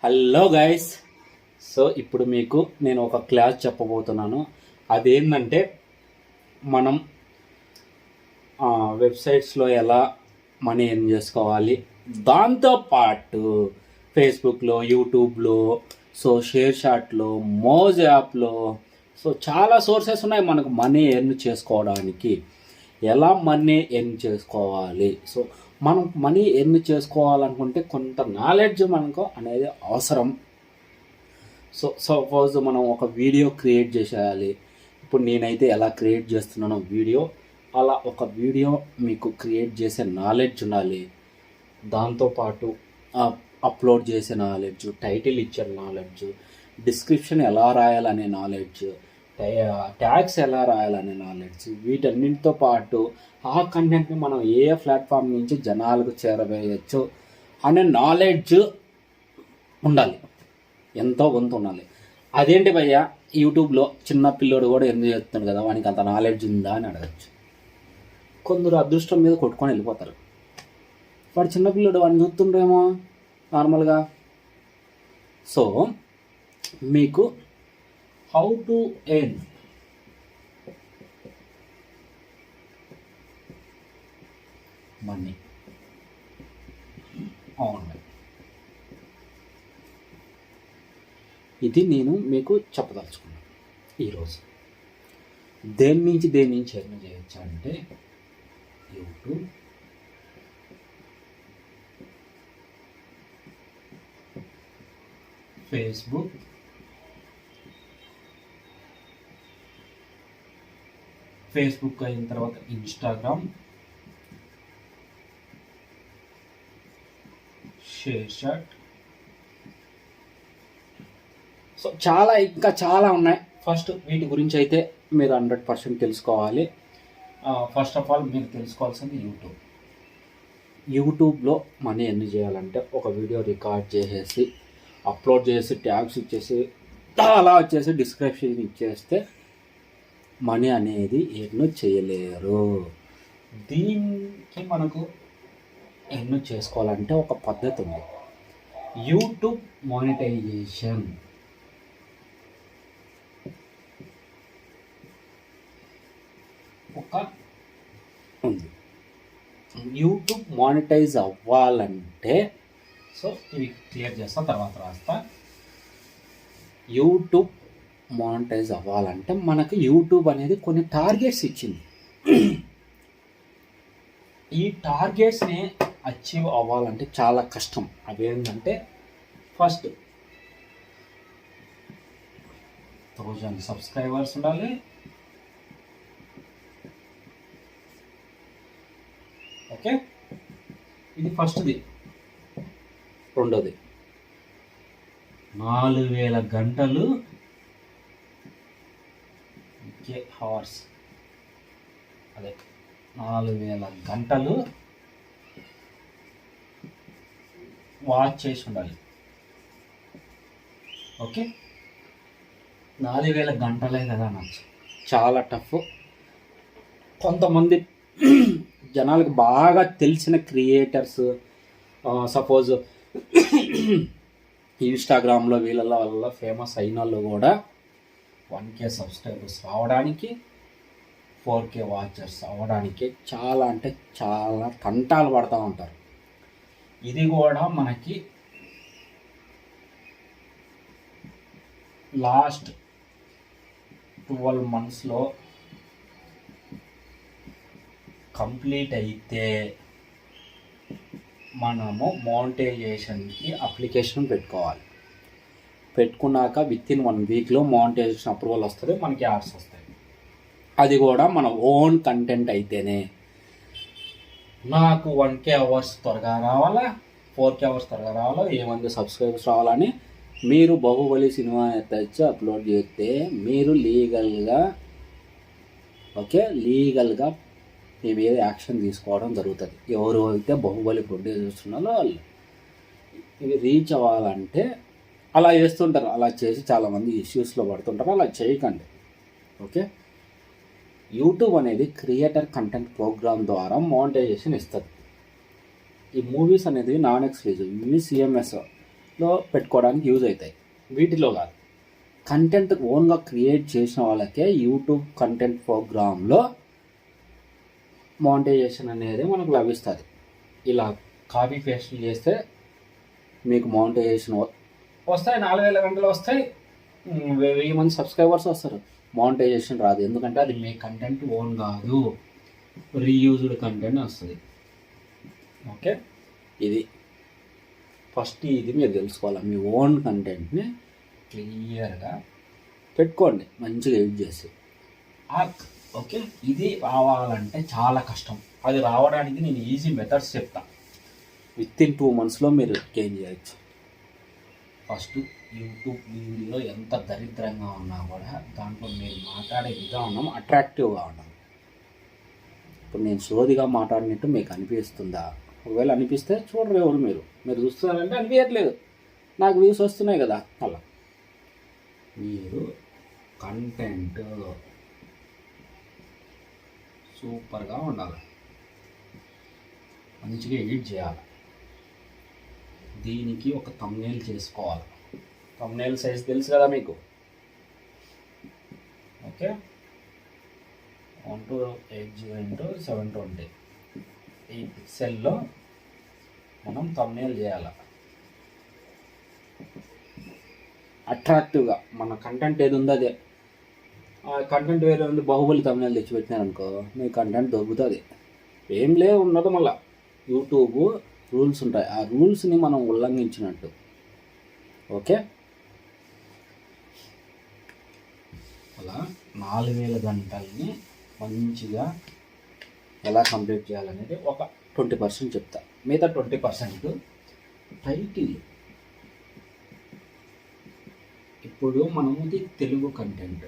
Hello guys. So ఇప్పుడు మీకు నేను ఒక క్లాస్ చెప్పబోతున్నాను. అదేంటంటే మనం వెబ్సైట్స్లో ఎలా మనీ ఎర్న్ చేసుకోవాలి, దాంతోపాటు ఫేస్బుక్లో, యూట్యూబ్లో, సో షేర్ షాట్లో, మోజ్ యాప్లో, సో చాలా సోర్సెస్ ఉన్నాయి మనకు మనీ ఎర్న్ చేసుకోవడానికి. ఎలా మనీ ఎర్న్ చేసుకోవాలి, సో మనం మనీ ఎర్న్ చేసుకోవాలనుకుంటే కొంత నాలెడ్జ్ మనకు అనేది అవసరం. సో సపోజ్ మనం ఒక వీడియో క్రియేట్ చేసేయాలి. ఇప్పుడు నేనైతే ఎలా క్రియేట్ చేస్తున్నానో వీడియో, అలా ఒక వీడియో మీకు క్రియేట్ చేసే నాలెడ్జ్ ఉండాలి. దాంతోపాటు అప్లోడ్ చేసే నాలెడ్జ్, టైటిల్ ఇచ్చే నాలెడ్జ్, డిస్క్రిప్షన్ ఎలా రాయాలనే నాలెడ్జ్, ట్యాగ్స్ ఎలా రాయాలనే నాలెడ్జ్, వీటన్నిటితో పాటు ఆ కంటెంట్ని మనం ఏ ప్లాట్ఫామ్ నుంచి జనాలకు చేరవేయచ్చు అనే నాలెడ్జ్ ఉండాలి. ఎంతో కొంత ఉండాలి. అదేంటి భయ్యా, యూట్యూబ్లో చిన్న పిల్లోడు కూడా ఎందుకు చేస్తున్నాడు కదా, వానికి అంత నాలెడ్జ్ ఉందా అని అడగచ్చు. కొందరు అదృష్టం మీద కొట్టుకొని వెళ్ళిపోతారు. వాడు చిన్నపిల్లోడు, వాడిని చూస్తుండ్రేమో నార్మల్గా. సో మీకు how to earn money online, ఇది నేను మీకు చెప్పదలుచుకున్నాను ఈరోజు. దేని నుంచి ఎర్న్ చేయొచ్చు అంటే యూట్యూబ్, ఫేస్బుక్, ఫేస్బుక్ అయిన తర్వాత ఇన్స్టాగ్రామ్, షేర్ చాట్, సో ఇంకా చాలా ఉన్నాయి. ఫస్ట్ వీటి గురించి అయితే మీరు 100% తెలుసుకోవాలి. ఫస్ట్ ఆఫ్ ఆల్ మీరు తెలుసుకోవాల్సింది యూట్యూబ్లో మనీ ఎన్ని చేయాలంటే ఒక వీడియో రికార్డ్ చేసేసి అప్లోడ్ చేసి ట్యాగ్స్ ఇచ్చేసి అలా వచ్చేసి డిస్క్రిప్షన్ ఇచ్చేస్తే మనీ అనేది ఎర్న్ చేయలేరు. దీనికి మనకు ఎర్న్ చేసుకోవాలంటే ఒక పద్ధతి ఉంది. YouTube monetization. ఉంది. యూట్యూబ్ మానిటైజ్ అవ్వాలంటే, సో ఇవి క్లియర్ చేస్తా, తర్వాత రాస్తా. యూట్యూబ్ మానిటైజ్ అవ్వాలంటే మనకు యూట్యూబ్ అనేది కొన్ని టార్గెట్స్ ఇచ్చింది. ఈ టార్గెట్స్ని అచీవ్ అవ్వాలంటే చాలా కష్టం. అవేంటంటే ఫస్ట్ 1000 సబ్స్క్రైబర్స్ ఉండాలి. ఓకే, ఇది ఫస్ట్ది. రెండోది 4000 గంటలు అవర్స్, అదే 4000 గంటలు వాచ్ చేసి ఉండాలి. ఓకే, 4000 గంటలే కదా నాకు చాలా టఫ్. కొంతమంది జనాలకు బాగా తెలిసిన క్రియేటర్స్, సపోజ్ ఇన్స్టాగ్రామ్లో వీళ్ళ వల్ల ఫేమస్ అయిన వాళ్ళు కూడా 1K సబ్స్క్రైబర్స్ రావడానికి, 4K వాచర్స్ అవ్వడానికి చాలా అంటే చాలా తంటాలు పడుతూ ఉంటారు. ఇది కూడా మనకి లాస్ట్ 12 monthsలో కంప్లీట్ అయితే మనము మానిటైజేషన్కి అప్లికేషన్ పెట్టుకోవాలి. పెట్టుకున్నాక విత్-ఇన్ 1 weekలో మానిటైజేషన్ అప్రూవల్ వస్తుంది, మనకి యాడ్స్ వస్తాయి. అది కూడా మన ఓన్ కంటెంట్ అయితేనే. నాకు 1K అవర్స్ త్వరగా రావాలా, 4K అవర్స్ త్వరగా రావాలా, ఏమంది సబ్స్క్రైబర్స్ రావాలని మీరు బాహుబలి సినిమా తెచ్చి అప్లోడ్ చేస్తే మీరు లీగల్గా మీ మీద యాక్షన్ తీసుకోవడం జరుగుతుంది. ఎవరు అయితే బాహుబలి ప్రొడ్యూస్ చేస్తున్నారో వాళ్ళు. ఇవి రీచ్ అవ్వాలంటే అలా చేస్తుంటారు. అలా చేసి చాలామంది ఇష్యూస్లో పడుతుంటారు. అలా చేయకండి. ఓకే, యూట్యూబ్ అనేది క్రియేటర్ కంటెంట్ ప్రోగ్రామ్ ద్వారా మానిటైజేషన్ ఇస్తుంది. ఈ మూవీస్ అనేది నాన్ ఎక్స్క్లూజివ్, ఇవి CMS పెట్టుకోవడానికి యూజ్ అవుతాయి, వీటిలో కాదు. కంటెంట్ ఓన్గా క్రియేట్ చేసిన వాళ్ళకే యూట్యూబ్ కంటెంట్ ప్రోగ్రాంలో మానిటైజేషన్ అనేది మనకు లభిస్తుంది. ఇలా కాపీ పేస్ట్ చేస్తే మీకు మానిటైజేషన్ వస్తాయి, 4000 గంటలు వస్తాయి, 1000 మంది సబ్స్క్రైబర్స్ వస్తారు. మానిటైజేషన్ రాదు, ఎందుకంటే అది మీ కంటెంట్ ఓన్ కాదు, రీయూజ్డ్ కంటెంట్ వస్తుంది. ఓకే, ఇది ఫస్ట్ ఇది మీరు తెలుసుకోవాలి. మీ ఓన్ కంటెంట్ని క్లియర్గా పెట్టుకోండి, మంచిగా ఎడిట్ చేసి. ఓకే, ఇది రావాలంటే చాలా కష్టం. అది రావడానికి నేను ఈజీ మెథడ్స్ చెప్తా. విత్ ఇన్ 2 monthsలో మీరు గెయిన్ చేయొచ్చు. ఫస్ట్ యూట్యూబ్ వీడియో ఎంత దరిద్రంగా ఉన్నా కూడా దాంట్లో మీరు మాట్లాడే విధానం అట్రాక్టివ్గా ఉండాలి. ఇప్పుడు నేను సోదిగా మాట్లాడినట్టు మీకు అనిపిస్తుందా? ఒకవేళ అనిపిస్తే చూడరు ఎవరు, మీరు చూస్తున్నారంటే అనిపించట్లేదు, నాకు వ్యూస్ వస్తున్నాయి కదా. అలా మీరు కంటెంట్ సూపర్గా ఉండాలి, మంచిగా ఎడిట్ చేయాలి. దీనికి ఒక థంబ్నెయిల్ చేసుకోవాలి. థంబ్నెయిల్ సైజ్ తెలుసు కదా మీకు. ఓకే, 1280x720 ఈ పిక్సెల్లో మనం థంబ్నెయిల్ చేయాలి. అట్రాక్టివ్గా మన కంటెంట్ ఏది ఉందో అదే. కంటెంట్ వేరే ఉంది, బాహుబలి థంబ్నెయిల్ తెచ్చిపెట్టినారనుకో మీ కంటెంట్ దొరుకుతుంది. ఏం ఉండదు. మళ్ళీ యూట్యూబ్ రూల్స్ ఉంటాయి, ఆ రూల్స్ని మనం ఉల్లంఘించినట్టు. ఓకే, అలా 4000 గంటల్ని మంచిగా ఎలా కంప్లీట్ చేయాలనేది ఒక 20% చెప్తా. మిగతా 20% టైటిల్. ఇప్పుడు మనముది తెలుగు కంటెంట్.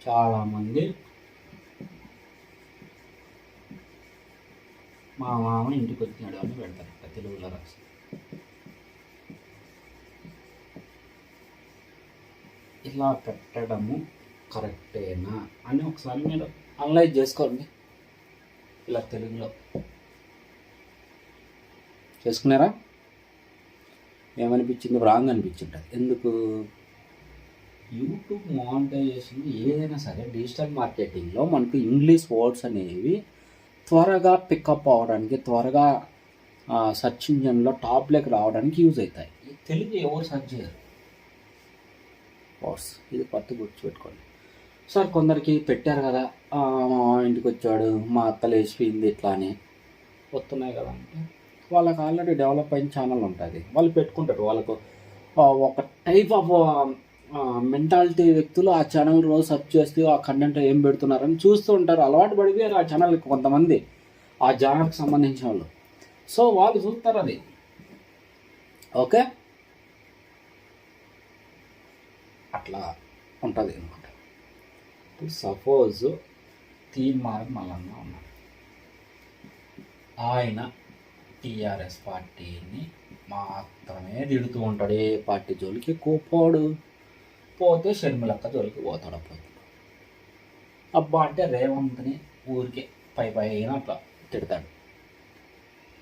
చాలామంది మా మామ ఇంటికి వచ్చినాడు అని పెడతారు తెలుగులో రాసి. ఇలా పెట్టడము కరెక్టేనా అని ఒకసారి మీరు అనలైజ్ చేసుకోండి. ఇలా తెలుగులో చేసుకున్నారా? ఏమనిపించింది? రాంగ్ అనిపించింటుంది. ఎందుకు? యూట్యూబ్ మానిటైజేషన్ ఏదైనా సరే డిజిటల్ మార్కెటింగ్లో మనకు ఇంగ్లీష్ వర్డ్స్ అనేవి త్వరగా పికప్ అవ్వడానికి, త్వరగా సెర్చ్ ఇంజన్లో టాప్లోకి రావడానికి యూజ్ అవుతాయి. తెలుగు ఎవరు సెర్చ్ చేయరు వర్డ్స్. ఇది పట్టు గుర్తుపెట్టుకోండి సార్. కొందరికి పెట్టారు కదా, మా ఇంటికి వచ్చాడు, మా అత్త లేచిపోయింది, ఇట్లా అని వస్తున్నాయి కదా అంటే వాళ్ళకి ఆల్రెడీ డెవలప్ అయిన ఛానల్ ఉంటుంది, వాళ్ళు పెట్టుకుంటారు. వాళ్ళకు ఒక టైప్ ఆఫ్ మెంటాలిటీ వ్యక్తులు ఆ ఛానల్ రోజు సర్చ్ చేస్తూ ఆ కంటెంట్ ఏం పెడుతున్నారని చూస్తూ ఉంటారు. అలవాటు పడిపోయారు ఆ ఛానల్కి కొంతమంది, ఆ జానర్కి సంబంధించిన వాళ్ళు. సో వాళ్ళు చూస్తారు అది. ఓకే, అట్లా ఉంటుంది అనమాట. ఇప్పుడు సపోజ్ తీన్మార్ మల్లన్న ఉన్నాడు, ఆయన టీఆర్ఎస్ పార్టీని మాత్రమే తిడుతూ ఉంటాడు, ఏ పార్టీ జోలికి పోడు. పోతే షర్మిలక్క జోలికి పోతాడు. అబ్బా అంటే రేవంత్ని ఊరికే పైన అట్లా తిడతాడు,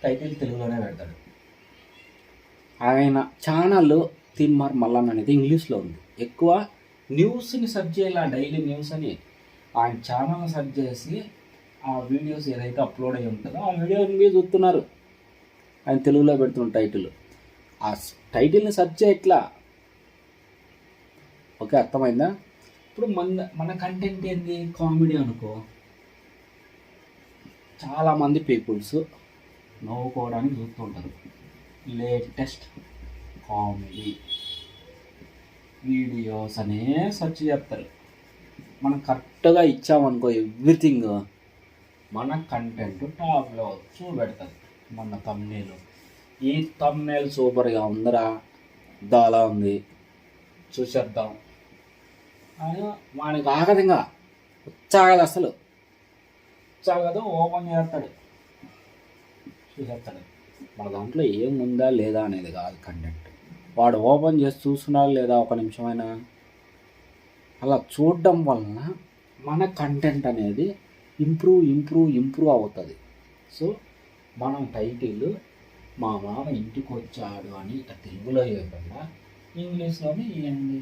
టైటిల్ తెలుగులోనే పెడతాడు. ఆయన ఛానల్ తీన్మార్ మల్లన్న అనేది ఇంగ్లీష్లో ఉంది. ఎక్కువ న్యూస్ని సెర్చ్ చేయాలి, డైలీ న్యూస్ అని. ఆయన ఛానల్ని సెర్చ్ చేసి ఆ వీడియోస్ ఏదైతే అప్లోడ్ అయ్యి ఉంటుందో ఆ వీడియోని మీరు చూస్తున్నారు. ఆయన తెలుగులో పెడుతున్న టైటిల్, ఆ టైటిల్ని సెర్చ్ చేయట్లా. ఓకే, అర్థమైందా? ఇప్పుడు మన కంటెంట్ ఏంది? కామెడీ అనుకో. చాలామంది పీపుల్స్ నవ్వుకోవడానికి చూస్తుంటారు. లేటెస్ట్ కామెడీ వీడియోస్ అనే సెర్చ్ చేస్తారు. మనం కరెక్ట్గా ఇచ్చామనుకో ఎవ్రీథింగ్, మన కంటెంట్ టాప్లో చూపెడతారు. మన థంబ్నెయిల్, ఈ థంబ్నెయిల్ సూపర్గా ఉందరా, దాలా ఉంది, చూసేద్దాం అని వానికి ఆగదంగా ఉత్సాగదు, అసలు ఉత్సాగదు. ఓపెన్ చేస్తాడు, చూసేస్తాడు. మన దాంట్లో ఏముందా లేదా అనేది కాదు కంటెంట్. వాడు ఓపెన్ చేసి చూస్తున్నాడు లేదా ఒక నిమిషమైనా, అలా చూడడం వలన మన కంటెంట్ అనేది ఇంప్రూవ్ అవుతుంది. సో మనం టైటిల్ మా మామ ఇంటికి వచ్చాడు అని ఇట్లా తెలుగులో ఇవ్వకుండా ఇంగ్లీష్లోనే ఇవ్వండి.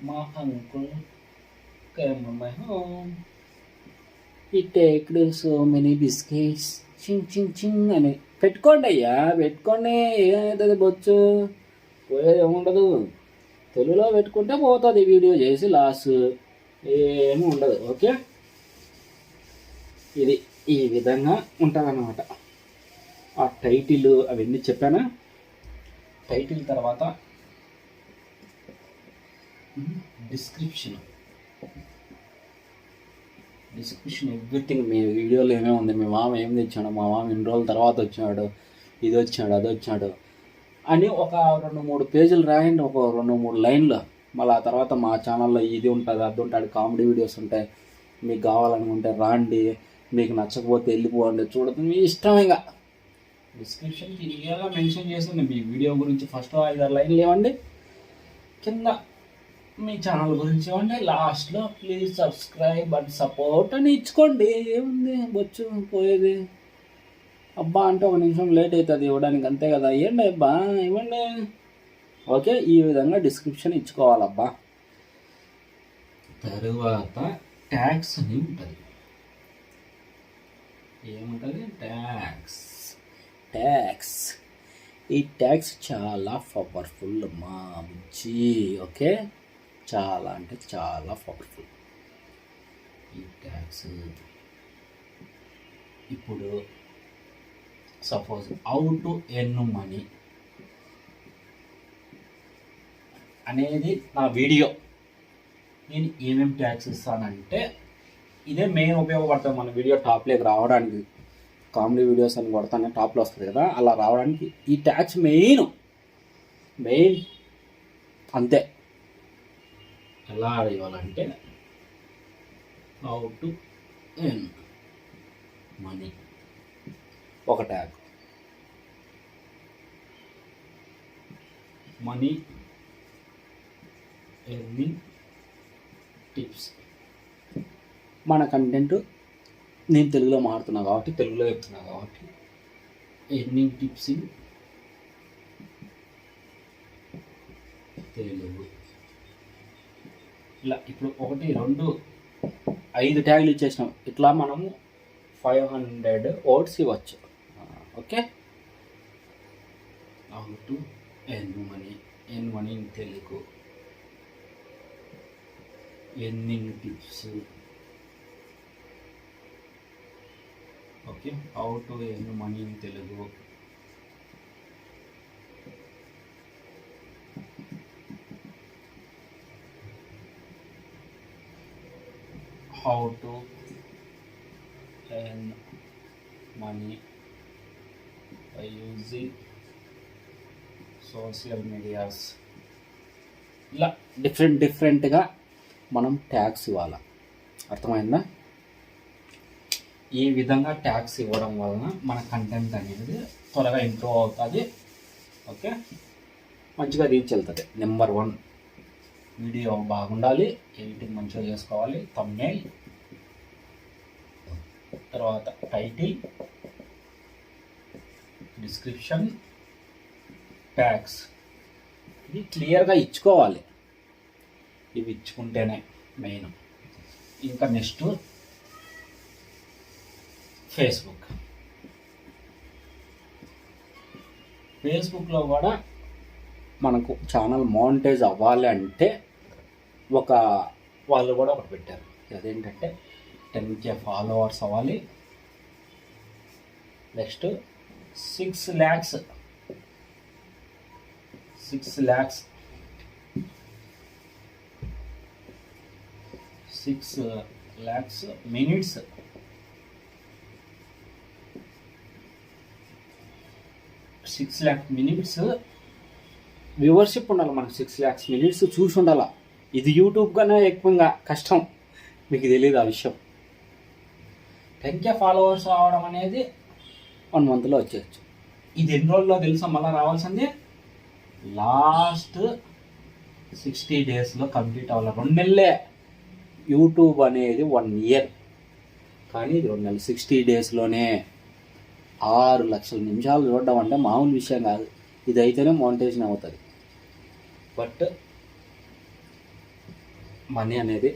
మా అంకుల్ కేమ్ మై హోమ్, ఈ టేక్డ్ సో మెనీ బిస్కెట్స్ చింగ్ చింగ్ చింగ్ అని పెట్టుకోండి అయ్యా, పెట్టుకోండి. ఏమవుతుంది బొచ్చు, పోయేది ఏముండదు. తెలుగులో పెట్టుకుంటే పోతుంది వీడియో చేసి లాస్, ఏమి ఉండదు. ఓకే, ఇది ఈ విధంగా ఉంటుంది అన్నమాట. ఆ టైటిల్ అవన్నీ చెప్పానా. టైటిల్ తర్వాత డిస్క్రిప్షన్ ఎవ్రీథింగ్. మీ వీడియోలో ఏమేమి ఉంది, మీ మామ ఏం తెచ్చాడు, మా మామ ఇన్ని రోజుల తర్వాత వచ్చినాడు, ఇది వచ్చాడు అది వచ్చాడు అని ఒక 2-3 పేజీలు రాయండి, ఒక 2-3 లైన్లు. మళ్ళీ ఆ తర్వాత మా ఛానల్లో ఇది ఉంటుంది అది ఉంటుంది, కామెడీ వీడియోస్ ఉంటాయి, మీకు కావాలనుకుంటే రాండి, మీకు నచ్చకపోతే వెళ్ళిపోండి, చూడదు మీ ఇష్టమేగా. డిస్క్రిప్షన్ క్లియర్గా మెన్షన్ చేస్తుంది మీ వీడియో గురించి. ఫస్ట్ 5-6 లైన్లు ఇవ్వండి, కింద మీ ఛానల్ గురించి ఇవ్వండి, లాస్ట్లో ప్లీజ్ సబ్స్క్రైబ్ అండ్ సపోర్ట్ అని ఇచ్చుకోండి. ఏముంది బొచ్చు పోయేది. అబ్బా అంటే 1 నిమిషం లేట్ అవుతుంది ఇవ్వడానికి, అంతే కదా. ఇవ్వండి అబ్బా, ఇవ్వండి. ఓకే, ఈ విధంగా డిస్క్రిప్షన్ ఇచ్చుకోవాలబ్బా. తరువాత ట్యాక్స్ అని ఉంటుంది. ఏముంటుంది? ట్యాక్స్. ఈ ట్యాక్స్ చాలా పవర్ఫుల్ మా బుజ్జి. ఓకే, చాలా అంటే చాలా పవర్ఫుల్ ఈ ట్యాక్స్. ఇప్పుడు suppose how to earn money అనేది నా వీడియో. నేను ఏమేమి ట్యాక్స్ ఇస్తానంటే ఇదే మెయిన్ ఉపయోగపడుతుంది మన వీడియో టాప్లోకి రావడానికి. కామెడీ వీడియోస్ అని కొడతానే టాప్లో వస్తుంది కదా, అలా రావడానికి ఈ ట్యాక్స్ మెయిన్ అంతే. ఎలా ఇవ్వాలంటే హౌ టు ఎర్న్ మనీ ఒక ట్యాగ్, మనీ ఎర్నింగ్ టిప్స్. మన కంటెంట్ నేను తెలుగులో మాడుతున్నా కాబట్టి తెలుగులో చెప్తున్నా కాబట్టి ఎర్నింగ్ టిప్స్ ఇన్ తెలుగు. ఇలా ఇప్పుడు 1, 2, 5 ట్యాగులు ఇచ్చేసినాం. ఇట్లా మనము 500 వర్డ్స్ ఇవ్వచ్చు. Okay, how to earn money in Telugu, earning tips. Okay, how to earn money in Telugu, how to earn money by using social medias. ఇలా డిఫరెంట్గా మనం ట్యాగ్స్ ఇవ్వాలి. అర్థమైందా? ఈ విధంగా ట్యాగ్స్ ఇవ్వడం వలన మన కంటెంట్ అనేది త్వరగా ఇంప్రూవ్ అవుతుంది. ఓకే, మంచిగా రీచ్ వెళ్తుంది. నెంబర్ 1 వీడియో బాగుండాలి, ఎడిటింగ్ మంచిగా చేసుకోవాలి, థంబ్నెయిల్, తర్వాత టైటిల్, డిస్క్రిప్షన్, ట్యాగ్స్. ఇది క్లియర్గా ఇచ్చుకోవాలి. ఇవి ఇచ్చుకుంటేనే మెయిన్. ఇంకా నెక్స్ట్ ఫేస్బుక్లో కూడా మనకు ఛానల్ మానిటైజ్ అవ్వాలి అంటే వాళ్ళు కూడా ఒకటి పెట్టారు. అదేంటంటే 10K ఫాలోవర్స్ అవ్వాలి. Next 6 lakhs minutes, 6 lakh minutes viewership ఉండాలి. మనకు 6 lakhs మినిట్స్ చూసి ఉండాలి. ఇది యూట్యూబ్ కన్నా ఎక్కువగా కష్టం, మీకు తెలియదు ఆ విషయం. 10K ఫాలోవర్స్ రావడం అనేది 1 monthలో వచ్చేయచ్చు. ఇది ఎన్ని రోజుల్లో తెలుసా మళ్ళీ రావాల్సింది? లాస్ట్ 60 daysలో కంప్లీట్ అవ్వాలి. 2 నెలలే. యూట్యూబ్ అనేది 1 year, కానీ ఇది 2 నెలలు, 60 daysలోనే. 6 లక్షల నిమిషాలు చూడడం అంటే మామూలు విషయం కాదు. ఇది అయితేనే మోనిటైజేషన్ అవుతుంది. బట్ మనీ అనేది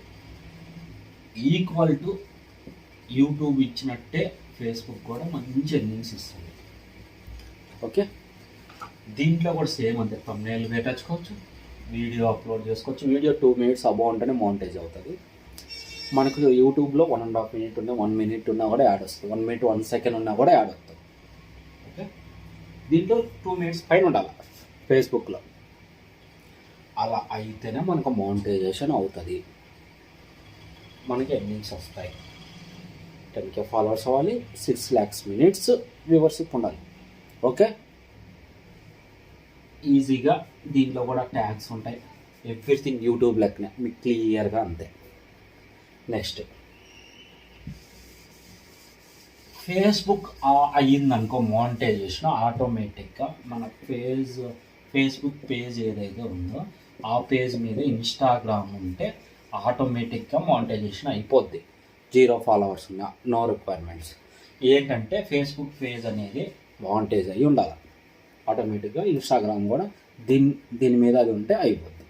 ఈక్వల్ టు యూట్యూబ్ ఇచ్చినట్టే ఫేస్బుక్ కూడా మంచి ఎర్నింగ్స్ ఇస్తుంది. ఓకే, దీంట్లో కూడా సేమ్ అంతే. థంబ్నెయిల్ పెట్టచ్చుకోవచ్చు, వీడియో అప్లోడ్ చేసుకోవచ్చు. వీడియో 2 minutes అబౌవ్ ఉంటేనే మోనిటైజ్ అవుతుంది. మనకు యూట్యూబ్లో 1.5 minutes ఉన్నా 1 minute ఉన్నా కూడా యాడ్ వస్తుంది. 1 minute 1 second ఉన్నా కూడా యాడ్ వస్తుంది. ఓకే, దీంట్లో 2 minutes పైన ఉండాలి ఫేస్బుక్లో. అలా అయితేనే మనకు మోనిటైజేషన్ అవుతుంది, మనకి ఎర్నింగ్స్ వస్తాయి. 10K ఫాలోవర్స్ అవ్వాలి, 6 lakhs minutes వ్యూవర్షిప్ ఉండాలి. ఓకే, ఈజీగా దీంట్లో కూడా ట్యాగ్స్ ఉంటాయి. ఎవ్రీథింగ్ యూట్యూబ్ లెక్కనే మీకు క్లియర్గా అంతే. నెక్స్ట్ ఫేస్బుక్ అయ్యిందనుకో మోనిటైజేషన్, ఆటోమేటిక్గా మన ఫేస్బుక్ పేజ్ ఏదైతే ఉందో ఆ పేజ్ మీద ఇన్స్టాగ్రామ్ ఉంటే ఆటోమేటిక్గా మోనిటైజేషన్ అయిపోద్ది. 0 followers ఉన్నా, నో రిక్వైర్మెంట్స్. ఏంటంటే ఫేస్బుక్ పేజ్ అనేది మోనిటైజ్ అయ్యి ఉండాలి. ఆటోమేటిక్గా ఇన్స్టాగ్రామ్ కూడా దీని మీద అది ఉంటే అయిపోద్ది.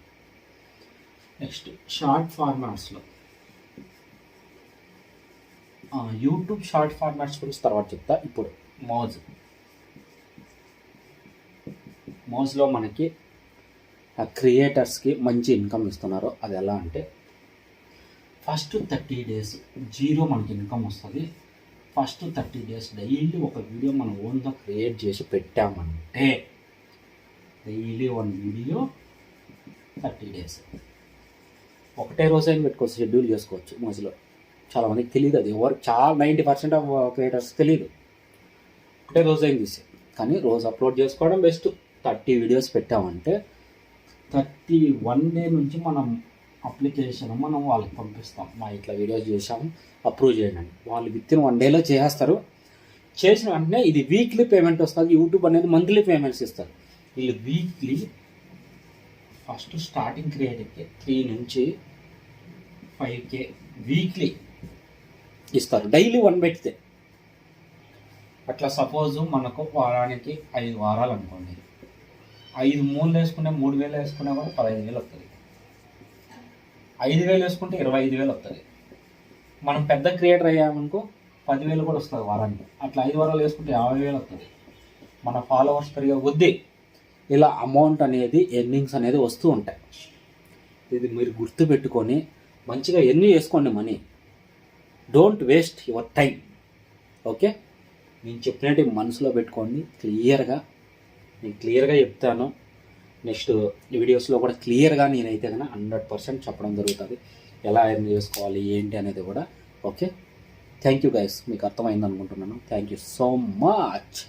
నెక్స్ట్ షార్ట్ ఫార్మాట్స్లో యూట్యూబ్ షార్ట్ ఫార్మాట్స్ గురించి తర్వాత చెప్తా. ఇప్పుడు మోజ్లో మనకి క్రియేటర్స్కి మంచి ఇన్కమ్ ఇస్తున్నారు. అది ఎలా అంటే ఫస్ట్ 30 days 0 మనకి ఇన్కమ్ వస్తుంది. ఫస్ట్ 30 days డైలీ ఒక వీడియో మనం ఓన్గా క్రియేట్ చేసి పెట్టామంటే డైలీ 1 వీడియో 30 days. ఒకటే రోజు అయినా పెట్టుకోవచ్చు, షెడ్యూల్ చేసుకోవచ్చు. మోజ్లో చాలామందికి తెలియదు, అది ఎవరు 90% ఆఫ్ క్రియేటర్స్ తెలియదు. ఒకటే రోజు అయిన తీసే, కానీ రోజు అప్లోడ్ చేసుకోవడం బెస్ట్. 30 videos పెట్టామంటే 31 day నుంచి మనం అప్లికేషన్ మనం వాళ్ళకి పంపిస్తాం. మా ఇట్లా వీడియోస్ చేసాము, అప్రూవ్ చేయండి. వాళ్ళు విత్ ఇన్ 1 day చేస్తారు. చేసిన వెంటనే ఇది వీక్లీ పేమెంట్ వస్తుంది. యూట్యూబ్ అనేది మంత్లీ పేమెంట్స్ ఇస్తారు. వీళ్ళు వీక్లీ ఫస్ట్ స్టార్టింగ్ క్రియేటర్కి 3 నుంచి 5K వీక్లీ ఇస్తారు, డైలీ 1 పెడితే. అట్లా సపోజ్ మనకు వారానికి 5 వారాలు అనుకోండి, 5 మూలు వేసుకునే 3,000 వేసుకున్నా కూడా 15,000 వస్తుంది. 5,000 వేసుకుంటే 25,000 వస్తుంది. మనం పెద్ద క్రియేటర్ అయ్యామనుకో 10,000 కూడా వస్తుంది వారానికి. అట్లా 5 వారాలు వేసుకుంటే 50,000 వస్తుంది. మన ఫాలోవర్స్ పెరిగే కొద్దీ ఇలా అమౌంట్ అనేది, ఎర్నింగ్స్ అనేది వస్తూ ఉంటాయి. ఇది మీరు గుర్తుపెట్టుకొని మంచిగా ఎర్న్ చేసుకోండి money. Don't waste your time. Okay, నేను చెప్పినట్టు మనసులో పెట్టుకోండి. నేను క్లియర్గా చెప్తాను. నెక్స్ట్ వీడియోస్లో కూడా క్లియర్గా నేనైతే కన్నా 100% చెప్పడం జరుగుతుంది, ఎలా ఎర్న్ చేసుకోవాలి ఏంటి అనేది కూడా. ఓకే, థ్యాంక్ యూ గైస్, మీకు అర్థమైంది అనుకుంటున్నాను. Thank you so much.